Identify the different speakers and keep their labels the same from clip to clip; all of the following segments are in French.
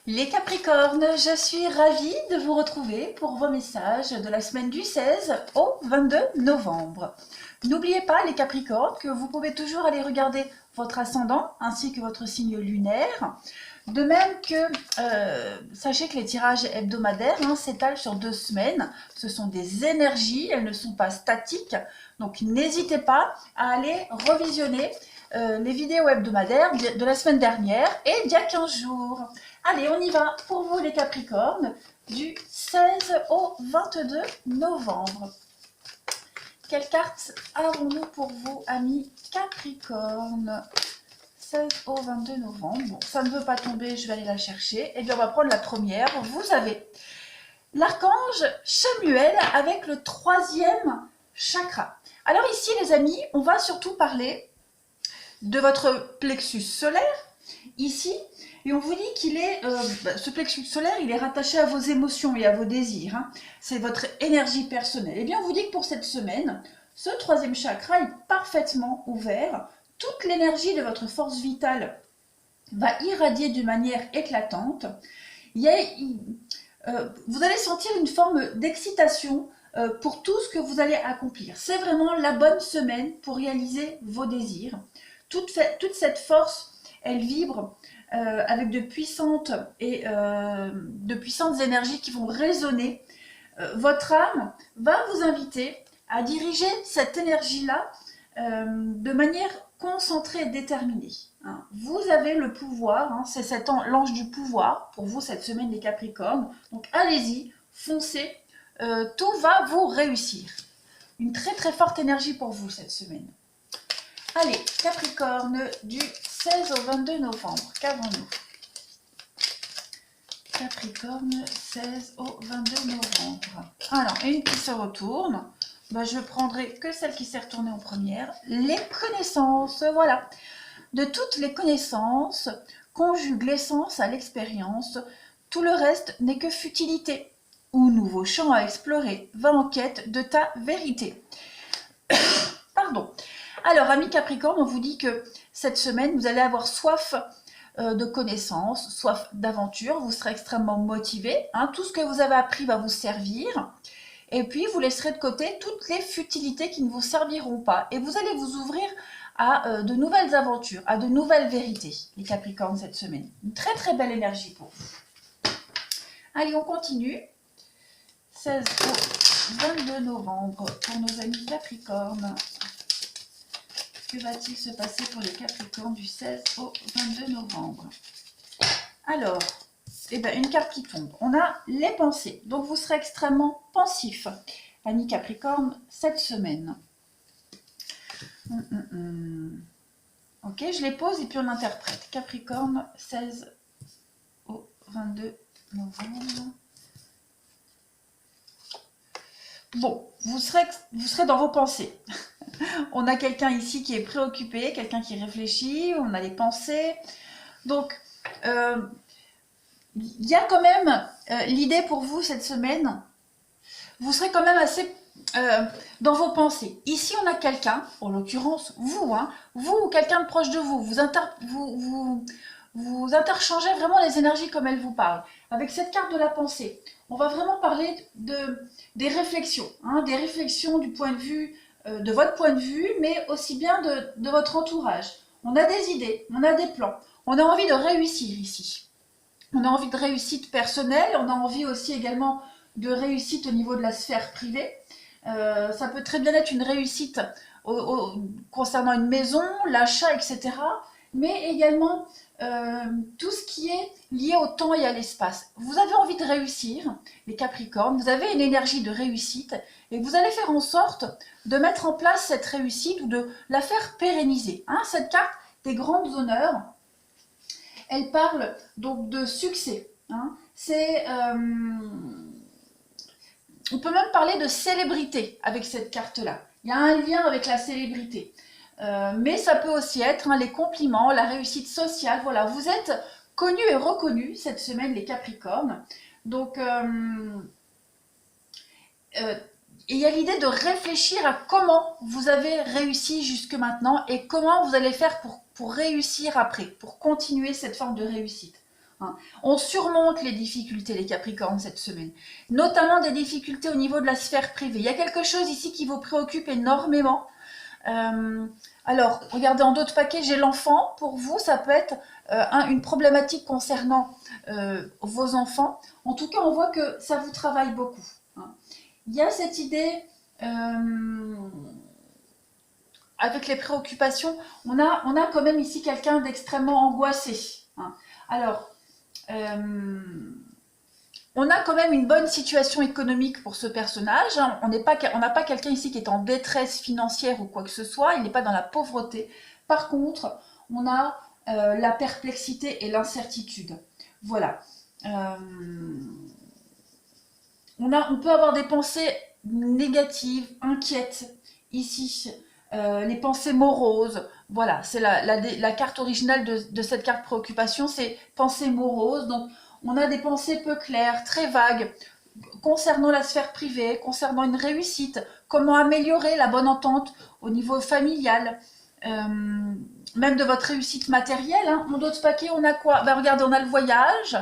Speaker 1: Les Capricornes, je suis ravie de vous retrouver pour vos messages de la semaine du 16 au 22 novembre. N'oubliez pas les Capricornes que vous pouvez toujours aller regarder votre ascendant ainsi que votre signe lunaire. De même que, sachez que les tirages hebdomadaires s'étalent sur 2 semaines. Ce sont des énergies, elles ne sont pas statiques. Donc n'hésitez pas à aller revisionner les vidéos hebdomadaires de la semaine dernière et d'il y a 15 jours. Allez, on y va pour vous les Capricornes du 16 au 22 novembre. Quelle carte avons-nous pour vous, amis Capricornes? 16 au 22 novembre. Bon, ça ne veut pas tomber, je vais aller la chercher. Et bien, on va prendre la première. Vous avez l'archange Chamuel avec le 3e chakra. Alors ici, les amis, on va surtout parler de votre plexus solaire, ici, et on vous dit qu'il est, ce plexus solaire, il est rattaché à vos émotions et à vos désirs, c'est votre énergie personnelle. Et bien on vous dit que pour cette semaine, ce 3e chakra est parfaitement ouvert, toute l'énergie de votre force vitale va irradier d'une manière éclatante, vous allez sentir une forme d'excitation pour tout ce que vous allez accomplir. C'est vraiment la bonne semaine pour réaliser vos désirs. Toute cette force, elle vibre avec de puissantes énergies qui vont résonner. Votre âme va vous inviter à diriger cette énergie-là de manière concentrée et déterminée. Vous avez le pouvoir, c'est l'ange du pouvoir pour vous cette semaine les Capricornes. Donc allez-y, foncez, tout va vous réussir. Une très très forte énergie pour vous cette semaine. Allez, Capricorne, du 16 au 22 novembre, qu'avons-nous? Capricorne, 16 au 22 novembre. Alors, une qui se retourne. Je prendrai que celle qui s'est retournée en première. Les connaissances, voilà. De toutes les connaissances, conjugue l'essence à l'expérience. Tout le reste n'est que futilité. Ou nouveau champ à explorer. Va en quête de ta vérité. Pardon. Alors, amis Capricorne, on vous dit que cette semaine, vous allez avoir soif de connaissances, soif d'aventure, vous serez extrêmement motivé. Tout ce que vous avez appris va vous servir. Et puis, vous laisserez de côté toutes les futilités qui ne vous serviront pas. Et vous allez vous ouvrir à de nouvelles aventures, à de nouvelles vérités, les Capricornes, cette semaine. Une très très belle énergie pour vous. Allez, on continue. 16 au 22 novembre pour nos amis Capricornes. Que va-t-il se passer pour les Capricornes du 16 au 22 novembre? Alors, une carte qui tombe. On a les pensées. Donc, vous serez extrêmement pensif, amis Capricorne, cette semaine. Ok, je les pose et puis on interprète. Capricorne, 16 au 22 novembre. Bon, vous serez dans vos pensées. On a quelqu'un ici qui est préoccupé, quelqu'un qui réfléchit, on a les pensées. Donc, il y a quand même l'idée pour vous cette semaine, vous serez quand même assez dans vos pensées. Ici, on a quelqu'un, en l'occurrence vous, vous ou quelqu'un de proche de vous, vous interchangez vraiment les énergies comme elles vous parlent. Avec cette carte de la pensée, on va vraiment parler des réflexions, des réflexions du point de vue, de votre point de vue, mais aussi bien de votre entourage. On a des idées, on a des plans, on a envie de réussir ici. On a envie de réussite personnelle, on a envie aussi également de réussite au niveau de la sphère privée. Ça peut très bien être une réussite concernant une maison, l'achat, etc. Mais également tout ce qui est lié au temps et à l'espace. Vous avez envie de réussir, les Capricornes, vous avez une énergie de réussite et vous allez faire en sorte de mettre en place cette réussite ou de la faire pérenniser. Cette carte des grands honneurs, elle parle donc de succès. On peut même parler de célébrité avec cette carte-là. Il y a un lien avec la célébrité. Mais ça peut aussi être les compliments, la réussite sociale. Voilà, vous êtes connus et reconnus cette semaine, les Capricornes. Donc, il y a l'idée de réfléchir à comment vous avez réussi jusque maintenant et comment vous allez faire pour réussir après, pour continuer cette forme de réussite. hein. On surmonte les difficultés, les Capricornes, cette semaine. Notamment des difficultés au niveau de la sphère privée. Il y a quelque chose ici qui vous préoccupe énormément. Alors, regardez, en dos de paquet, j'ai l'enfant. Pour vous, ça peut être une problématique concernant vos enfants. En tout cas, on voit que ça vous travaille beaucoup, hein. Il y a cette idée, avec les préoccupations, on a quand même ici quelqu'un d'extrêmement angoissé, hein. Alors, on a quand même une bonne situation économique pour ce personnage, hein. On n'a pas quelqu'un ici qui est en détresse financière ou quoi que ce soit, il n'est pas dans la pauvreté. Par contre, on a la perplexité et l'incertitude. Voilà. On peut avoir des pensées négatives, inquiètes, ici. Les pensées moroses. Voilà, c'est la carte originale de cette carte préoccupation, c'est pensées moroses. Donc, on a des pensées peu claires, très vagues, concernant la sphère privée, concernant une réussite, comment améliorer la bonne entente au niveau familial, même de votre réussite matérielle, hein. En d'autres paquets, on a quoi? Ben, regardez, on a le voyage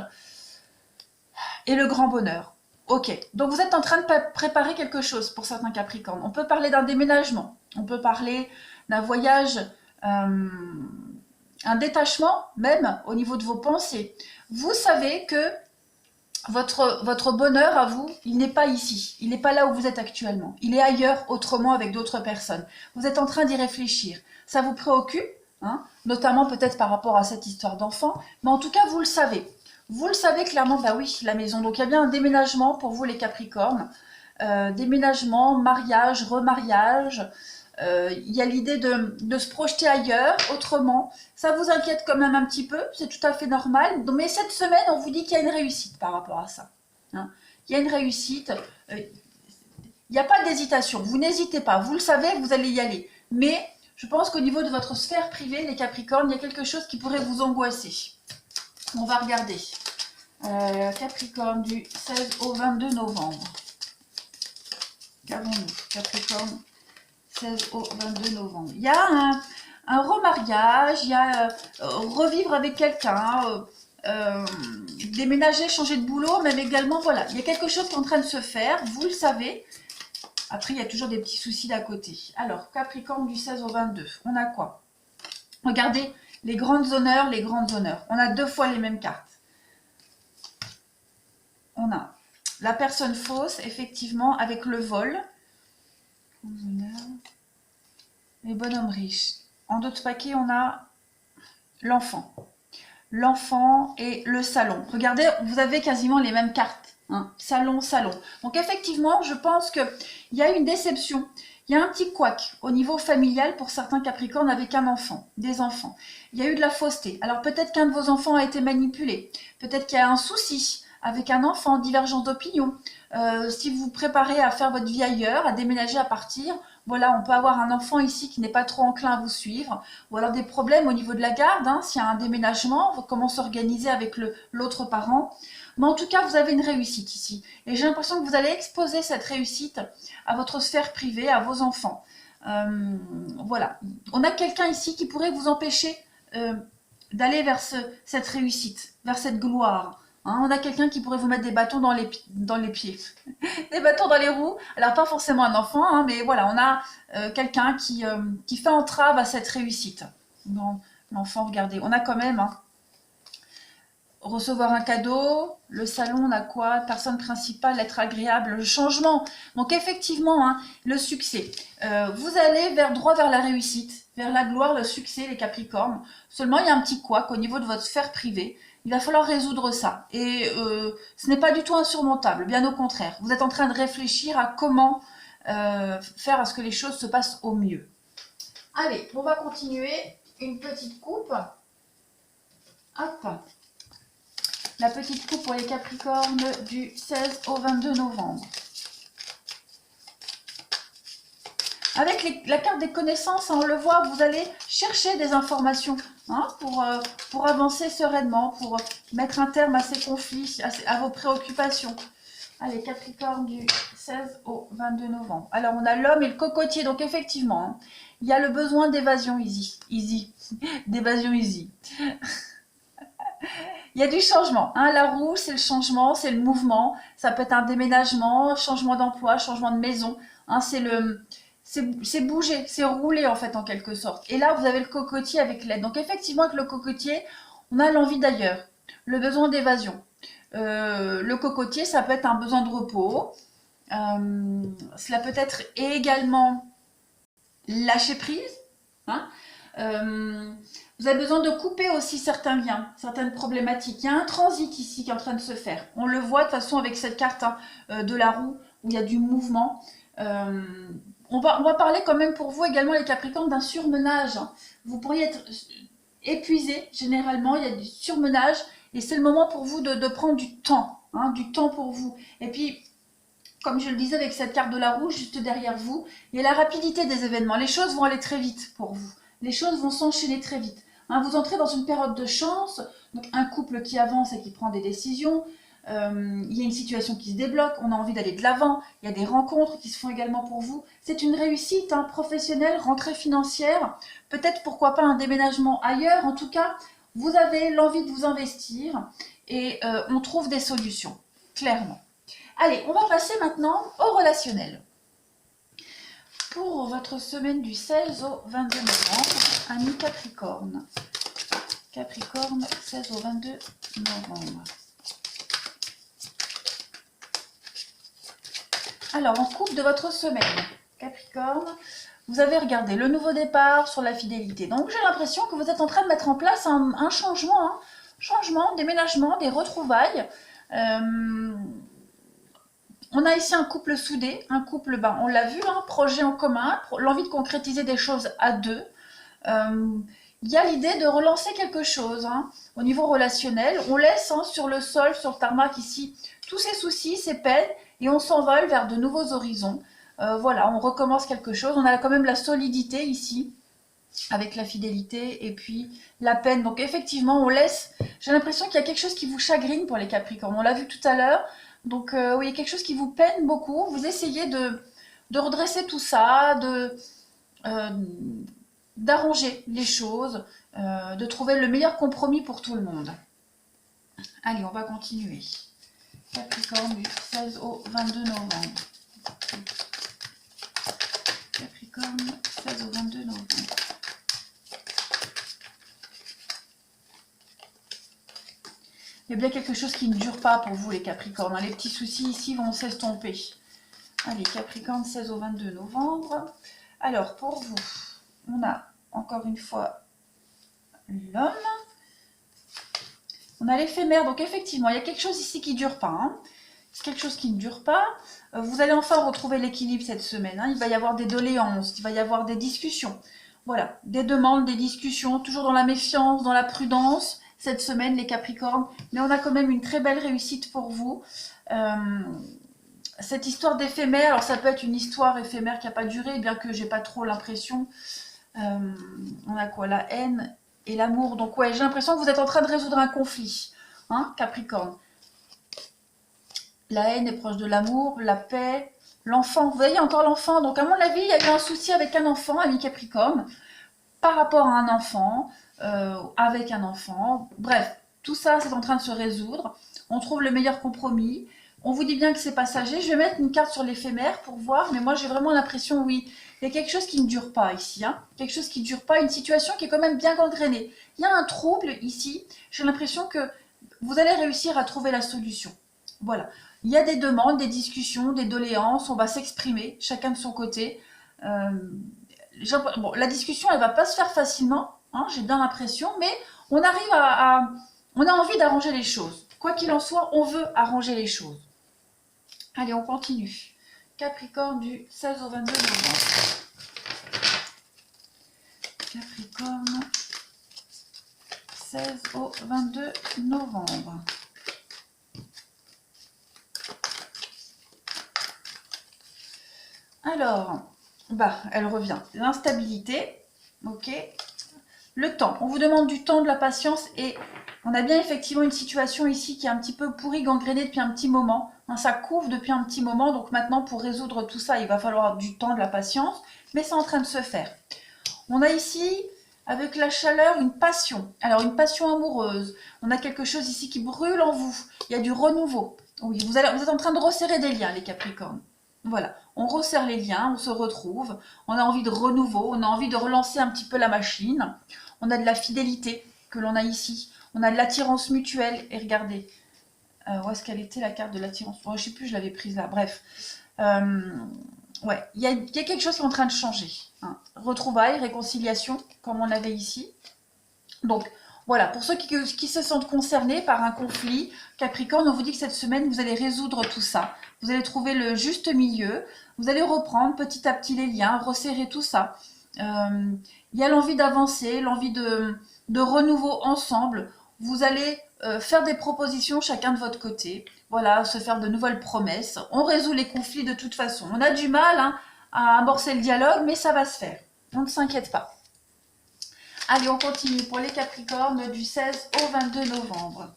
Speaker 1: et le grand bonheur. Ok, donc vous êtes en train de préparer quelque chose pour certains Capricornes. On peut parler d'un déménagement, on peut parler d'un voyage, un détachement même au niveau de vos pensées. Vous savez que votre bonheur à vous, il n'est pas ici, il n'est pas là où vous êtes actuellement. Il est ailleurs, autrement, avec d'autres personnes. Vous êtes en train d'y réfléchir. Ça vous préoccupe, hein, notamment peut-être par rapport à cette histoire d'enfant, mais en tout cas, vous le savez. Vous le savez clairement, bah oui, la maison. Donc, il y a bien un déménagement pour vous, les Capricornes. Déménagement, mariage, remariage. Il y a l'idée de se projeter ailleurs, autrement. Ça vous inquiète quand même un petit peu, c'est tout à fait normal. Mais cette semaine, on vous dit qu'il y a une réussite par rapport à ça, hein. Il y a une réussite. Il n'y a pas d'hésitation. Vous n'hésitez pas. Vous le savez, vous allez y aller. Mais je pense qu'au niveau de votre sphère privée, les Capricornes, il y a quelque chose qui pourrait vous angoisser. On va regarder. Capricorne du 16 au 22 novembre. Qu'avons-nous, Capricorne 16 au 22 novembre. Il y a un remariage, il y a revivre avec quelqu'un, déménager, changer de boulot, même également, voilà. Il y a quelque chose qui est en train de se faire, vous le savez. Après, il y a toujours des petits soucis d'à côté. Alors, Capricorne du 16 au 22, on a quoi? Regardez, les grandes honneurs, les grandes honneurs. On a deux fois les mêmes cartes. On a la personne fausse, effectivement, avec le vol. Les bonhommes riches. En d'autres paquets, on a l'enfant. L'enfant et le salon. Regardez, vous avez quasiment les mêmes cartes, hein. Salon, salon. Donc effectivement, je pense qu'il y a une déception. Il y a un petit couac au niveau familial pour certains Capricornes avec un enfant, des enfants. Il y a eu de la fausseté. Alors peut-être qu'un de vos enfants a été manipulé. Peut-être qu'il y a un souci avec un enfant, divergence d'opinion. Si vous vous préparez à faire votre vie ailleurs, à déménager, à partir, voilà, on peut avoir un enfant ici qui n'est pas trop enclin à vous suivre, ou alors des problèmes au niveau de la garde, hein, s'il y a un déménagement, comment s'organiser avec l'autre parent. Mais en tout cas, vous avez une réussite ici. Et j'ai l'impression que vous allez exposer cette réussite à votre sphère privée, à vos enfants. Voilà. On a quelqu'un ici qui pourrait vous empêcher d'aller vers cette réussite, vers cette gloire. Hein, on a quelqu'un qui pourrait vous mettre des bâtons dans les pieds, des bâtons dans les roues. Alors pas forcément un enfant, hein, mais voilà, on a quelqu'un qui fait entrave à cette réussite. Bon, l'enfant, regardez, on a quand même, hein, recevoir un cadeau, le salon, on a quoi? Personne principale, être agréable, le changement. Donc effectivement, hein, le succès. Vous allez droit vers la réussite, vers la gloire, le succès, les Capricornes. Seulement, il y a un petit couac au niveau de votre sphère privée. Il va falloir résoudre ça. Et ce n'est pas du tout insurmontable, bien au contraire. Vous êtes en train de réfléchir à comment faire à ce que les choses se passent au mieux. Allez, on va continuer. Une petite coupe. Hop. La petite coupe pour les Capricornes du 16 au 22 novembre. Avec la carte des connaissances, on le voit, vous allez chercher des informations, hein, pour avancer sereinement, pour mettre un terme à ces conflits, à vos préoccupations. Allez, Capricorne du 16 au 22 novembre. Alors, on a l'homme et le cocotier, donc effectivement, hein, il y a le besoin d'évasion easy. D'évasion easy. Il y a du changement, hein. La roue, c'est le changement, c'est le mouvement. Ça peut être un déménagement, changement d'emploi, changement de maison. Hein, c'est bouger, c'est rouler en fait en quelque sorte. Et là, vous avez le cocotier avec l'aide. Donc effectivement, avec le cocotier, on a l'envie d'ailleurs, le besoin d'évasion. Le cocotier, ça peut être un besoin de repos. Cela peut être également lâcher prise. Hein. Vous avez besoin de couper aussi certains liens, certaines problématiques. Il y a un transit ici qui est en train de se faire. On le voit de toute façon avec cette carte de la roue où il y a du mouvement. On va parler quand même pour vous également les Capricornes d'un surmenage. Vous pourriez être épuisé généralement, il y a du surmenage et c'est le moment pour vous de prendre du temps, hein, du temps pour vous. Et puis, comme je le disais avec cette carte de la roue juste derrière vous, il y a la rapidité des événements. Les choses vont aller très vite pour vous. Les choses vont s'enchaîner très vite. Hein, vous entrez dans une période de chance, donc un couple qui avance et qui prend des décisions. Il y a une situation qui se débloque, on a envie d'aller de l'avant, il y a des rencontres qui se font également pour vous. C'est une réussite hein, professionnelle, rentrée financière, peut-être pourquoi pas un déménagement ailleurs. En tout cas, vous avez l'envie de vous investir et on trouve des solutions, clairement. Allez, on va passer maintenant au relationnel. Pour votre semaine du 16 au 22 novembre, amis Capricorne. Capricorne, 16 au 22 novembre. Alors, en couple de votre semaine, Capricorne, vous avez regardé le nouveau départ sur la fidélité. Donc, j'ai l'impression que vous êtes en train de mettre en place un changement, hein, changement, déménagement, des retrouvailles. On a ici un couple soudé, un couple, ben, on l'a vu, hein, projet en commun, l'envie de concrétiser des choses à deux. Il y a l'idée de relancer quelque chose hein, au niveau relationnel. On laisse hein, sur le sol, sur le tarmac ici, tous ces soucis, ces peines, et on s'envole vers de nouveaux horizons. Voilà, on recommence quelque chose. On a quand même la solidité ici, avec la fidélité, et puis la peine. Donc effectivement, on laisse... J'ai l'impression qu'il y a quelque chose qui vous chagrine pour les Capricornes. On l'a vu tout à l'heure. Donc oui, il y a quelque chose qui vous peine beaucoup. Vous essayez de redresser tout ça, d'arranger les choses, de trouver le meilleur compromis pour tout le monde. Allez, on va continuer. Capricorne du 16 au 22 novembre. Capricorne, 16 au 22 novembre. Il y a bien quelque chose qui ne dure pas pour vous, les Capricornes. Les petits soucis ici vont s'estomper. Allez, Capricorne, 16 au 22 novembre. Alors, pour vous, on a encore une fois l'homme. On a l'éphémère. Donc, effectivement, il y a quelque chose ici qui ne dure pas. Hein. C'est quelque chose qui ne dure pas. Vous allez enfin retrouver l'équilibre cette semaine. Hein. Il va y avoir des doléances, il va y avoir des discussions. Voilà, des demandes, des discussions, toujours dans la méfiance, dans la prudence. Cette semaine, les Capricornes. Mais on a quand même une très belle réussite pour vous. Cette histoire d'éphémère, alors ça peut être une histoire éphémère qui n'a pas duré, bien que j'ai pas trop l'impression. On a quoi? La haine et l'amour. Donc ouais, j'ai l'impression que vous êtes en train de résoudre un conflit, hein, Capricorne. La haine est proche de l'amour, la paix, l'enfant. Vous voyez encore l'enfant. Donc à mon avis, il y a eu un souci avec un enfant, ami Capricorne, par rapport à un enfant, avec un enfant. Bref, tout ça, c'est en train de se résoudre. On trouve le meilleur compromis. On vous dit bien que c'est passager. Je vais mettre une carte sur l'éphémère pour voir, mais moi j'ai vraiment l'impression, oui, il y a quelque chose qui ne dure pas ici. Hein. Quelque chose qui ne dure pas, une situation qui est quand même bien gangrénée. Il y a un trouble ici. J'ai l'impression que vous allez réussir à trouver la solution. Voilà. Il y a des demandes, des discussions, des doléances. On va s'exprimer, chacun de son côté. Bon, la discussion, elle ne va pas se faire facilement. Hein, j'ai bien l'impression, mais on arrive on a envie d'arranger les choses. Quoi qu'il en soit, on veut arranger les choses. Allez, on continue. Capricorne du 16 au 22 novembre. Capricorne, 16 au 22 novembre. Alors, bah, elle revient. L'instabilité, ok. Le temps. On vous demande du temps, de la patience et on a bien effectivement une situation ici qui est un petit peu pourrie, gangrénée depuis un petit moment. Hein, ça couvre depuis un petit moment, donc maintenant pour résoudre tout ça, il va falloir du temps, de la patience, mais c'est en train de se faire. On a ici avec la chaleur, une passion. Alors, une passion amoureuse. On a quelque chose ici qui brûle en vous. Il y a du renouveau. Oui, vous êtes en train de resserrer des liens, les Capricornes. Voilà, on resserre les liens, on se retrouve. On a envie de renouveau, on a envie de relancer un petit peu la machine. On a de la fidélité que l'on a ici. On a de l'attirance mutuelle. Et regardez, où est-ce qu'elle était la carte de l'attirance? Je ne sais plus, je l'avais prise là. Bref. Ouais, il y a quelque chose qui est en train de changer. Hein. Retrouvailles, réconciliation, comme on avait ici. Donc, voilà, pour ceux qui se sentent concernés par un conflit, Capricorne, on vous dit que cette semaine, vous allez résoudre tout ça. Vous allez trouver le juste milieu. Vous allez reprendre petit à petit les liens, resserrer tout ça. Il y a l'envie d'avancer, l'envie de renouveau ensemble. Vous allez faire des propositions chacun de votre côté. Voilà, se faire de nouvelles promesses. On résout les conflits de toute façon. On a du mal hein, à amorcer le dialogue, mais ça va se faire. On ne s'inquiète pas. Allez, on continue pour les Capricornes du 16 au 22 novembre.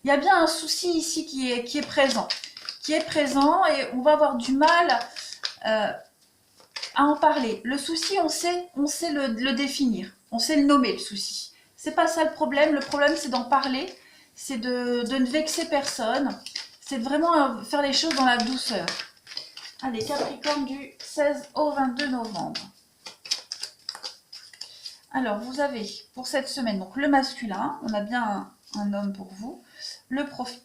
Speaker 1: Il y a bien un souci ici qui est présent. Qui est présent et on va avoir du mal à en parler. Le souci, on sait le définir. On sait le nommer, le souci. C'est pas ça le problème. Le problème, c'est d'en parler. C'est de ne vexer personne. C'est de vraiment faire les choses dans la douceur. Allez, Capricorne du 16 au 22 novembre. Alors, vous avez pour cette semaine donc le masculin. On a bien un homme pour vous. Le profil.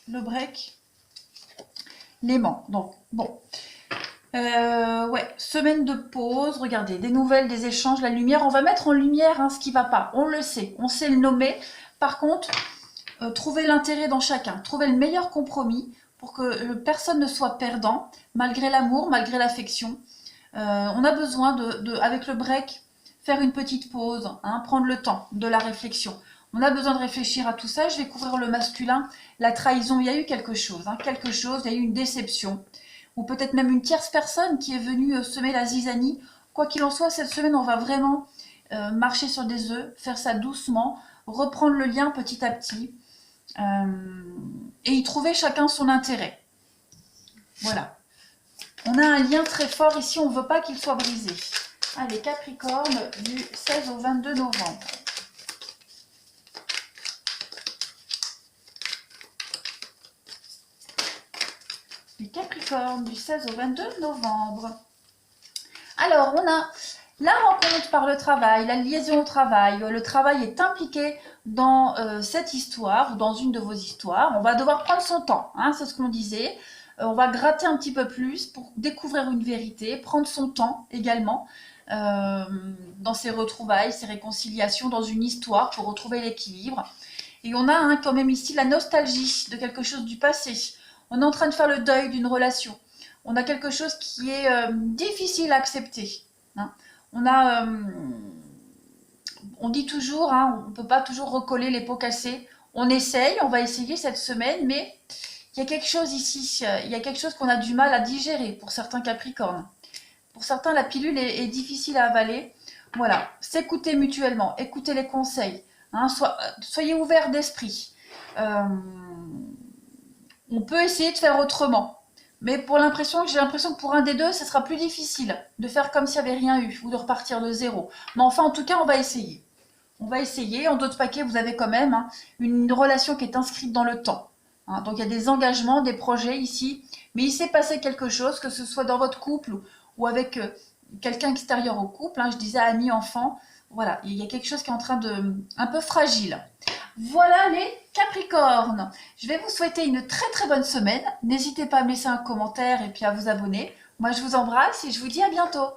Speaker 1: Le break. L'aimant. Donc, bon. Ouais, semaine de pause. Regardez, des nouvelles, des échanges, la lumière. On va mettre en lumière hein, ce qui ne va pas. On le sait. On sait le nommer. Par contre, trouver l'intérêt dans chacun, trouver le meilleur compromis pour que personne ne soit perdant, malgré l'amour, malgré l'affection. On a besoin avec le break, faire une petite pause, hein, prendre le temps de la réflexion. On a besoin de réfléchir à tout ça. Je vais couvrir le masculin, la trahison. Il y a eu quelque chose, hein, il y a eu une déception. Ou peut-être même une tierce personne qui est venue semer la zizanie. Quoi qu'il en soit, cette semaine, on va vraiment marcher sur des œufs, faire ça doucement, reprendre le lien petit à petit et y trouver chacun son intérêt. Voilà. On a un lien très fort ici, on ne veut pas qu'il soit brisé. Allez, Capricorne, du 16 au 22 novembre. Les Capricornes, du 16 au 22 novembre. Alors, on a la rencontre par le travail, la liaison au travail. Le travail est impliqué dans cette histoire, ou dans une de vos histoires. On va devoir prendre son temps, hein, c'est ce qu'on disait. On va gratter un petit peu plus pour découvrir une vérité, prendre son temps également dans ces retrouvailles, ces réconciliations, dans une histoire pour retrouver l'équilibre. Et on a hein, quand même ici la nostalgie de quelque chose du passé. On est en train de faire le deuil d'une relation. On a quelque chose qui est difficile à accepter. Hein. On dit toujours, hein, on ne peut pas toujours recoller les pots cassés. On essaye, on va essayer cette semaine, mais il y a quelque chose ici, il y a quelque chose qu'on a du mal à digérer pour certains Capricornes. Pour certains, la pilule est difficile à avaler. Voilà, s'écouter mutuellement, écouter les conseils. Hein, soyez ouverts d'esprit. On peut essayer de faire autrement. Mais j'ai l'impression que pour un des deux, ce sera plus difficile de faire comme s'il n'y avait rien eu ou de repartir de zéro. Mais enfin, en tout cas, on va essayer. On va essayer. En d'autres paquets, vous avez quand même hein, une relation qui est inscrite dans le temps. Hein, donc, il y a des engagements, des projets ici. Mais il s'est passé quelque chose, que ce soit dans votre couple ou avec quelqu'un extérieur au couple. Hein, je disais ami, enfant. Voilà, il y a quelque chose qui est en train un peu fragile. Voilà les Capricornes. Je vais vous souhaiter une très très bonne semaine. N'hésitez pas à me laisser un commentaire et puis à vous abonner. Moi je vous embrasse et je vous dis à bientôt.